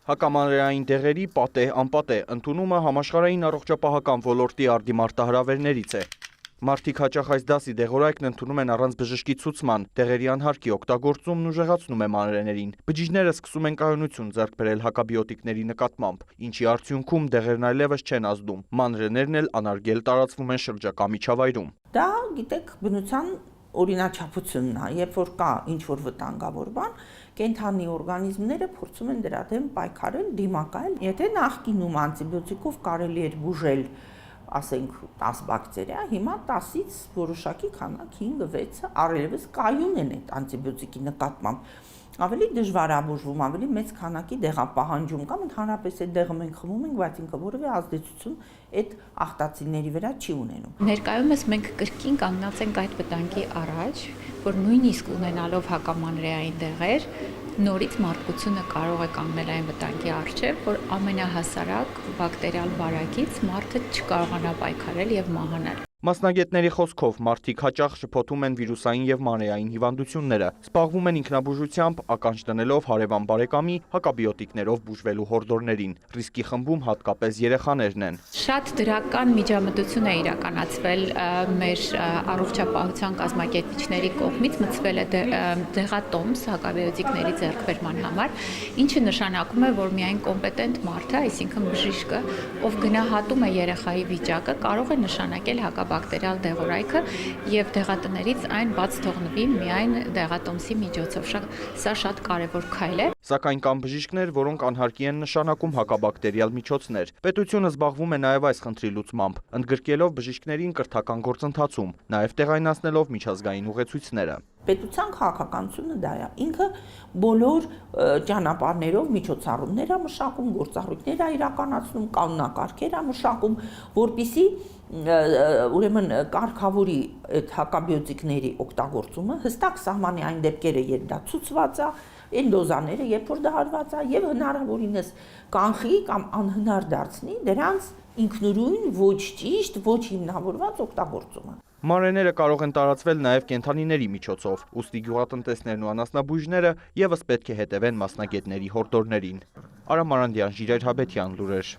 Հակամանրեային դեղերի պատե անպատե ընդունումը համաշխարհային առողջապահական ոլորտի արտահրավերներից է։ Մարդիկ հաճախ այս դասի դեղորայքն ընդունում են առանց բժշկի ցուցման, դեղերի անհարկի օգտագործումն ուժեղացնում է մանրէներին։ Բջիջները սկսում են կայունություն ձեռք բերել հակաբիոտիկների նկատմամբ, ինչի արդյունքում դեղերն այլևս չեն ազդում, մանրէներն էլ անարգել տարածվում են շրջակա միջավայրում։ Դա, գիտեք, բնության օրինաչափությունն է, երբ որ կա ինչ-որ վտանգավոր բան, կենդանի օրգանիզմները փորձում են դրա դեմ պայքարել, դիմակայել։ Եթե նախկինում անտիբիոտիկով կարելի էր բուժել, ասենք 10 բակտերիա, հիմա 10-ից որոշակի քանակ 5-6-ը առերևս կայուն են այդ անտիբիոտիկի նկատմամբ։ Ավելի դժվար է բուժվում, ավելի մեծ քանակի դեղապահանջում կամ ընդհանրապես այդ դեղը մենք խմում ենք, բայց ինքը որևէ ազդեցություն այդ ախտածիների վրա չի ունենում։ Ներկայումս մենք կրկին կանգնած ենք այդ վտանգի առաջ, որ նույնիսկ ունենալով հակամանրեային դեղեր, նորից մարդկությունը կարող է կանգնել այն վտանգի առջև, որ ամենահասարակ բակտերիալ վարակից մարդը չկարողանա պայքարել եւ մահանալ։ Մասնագետների խոսքով մարդիկ հաճախ շփոթում են վիրուսային եւ մանրէային հիվանդությունները, զբաղվում են ինքնաբուժությամբ, ականջ դնելով հարևան բարեկամի հակաբիոտիկներով բուժվելու հորդորներին։ Ռիսկի խմբում հատկապես երեխաներն են։ Շատ դրական միջամտություն է իրականացվել մեր առողջապահության կազմակերպիչների կողմից, մտցվել է դեղատոմս հակաբիոտիկների ձեռքբերման համար, ինչը նշանակում է, որ միայն կոմպետենտ մարդը, այսինքն բժիշկը, ով գնահատում է երեխայի վիճակը, կարող է նշանակել բակտերիալ դեղորայքը եւ դեղատներից այն բաց թողնվի միայն դեղատոմսի միջոցով։ Սա շատ կարևոր քայլ է։ Սակայն կան բժիշկներ, որոնք անհարկի են նշանակում հակաբակտերիալ միջոցներ։ Պետությունը զբաղվում է նաև այս խնդրի լուծմամբ, ընդգրկելով բժիշկներին կրթական գործընթացում, նաև տեղայնացնելով միջազգային ուղեցույցները։ Պետության քաղաքականությունը դա է։ Ինքը բոլոր ճանապարհներով միջոցառումներ է մշակում, գործառույթներ է իրականացնում, կանոնակարգեր է մշակում, որպիսի ուրեմն կարգավորի այդ հակաբիոտիկների օգտագործումը, հստակ սահմանի այն դեպքերը, երբ դա ցուցված է, այն դոզաները, երբ որ դա հարված է, եւ հնարավորինս կանխի կամ անհնար դարձնի դրանց ինքնուրույն, ոչ ճիշտ, ոչ հիմնավորված օգտագործումը։ Մանրէները կարող են տարածվել նաև կենդանիների միջոցով, ուստի գյուղատնտեսներն ու անասնաբույժները ևս պետք է հետևեն մասնագետների հորդորներին։ Արամ Մարանդյան, Ժիրայր Հաբետյան, լուրեր։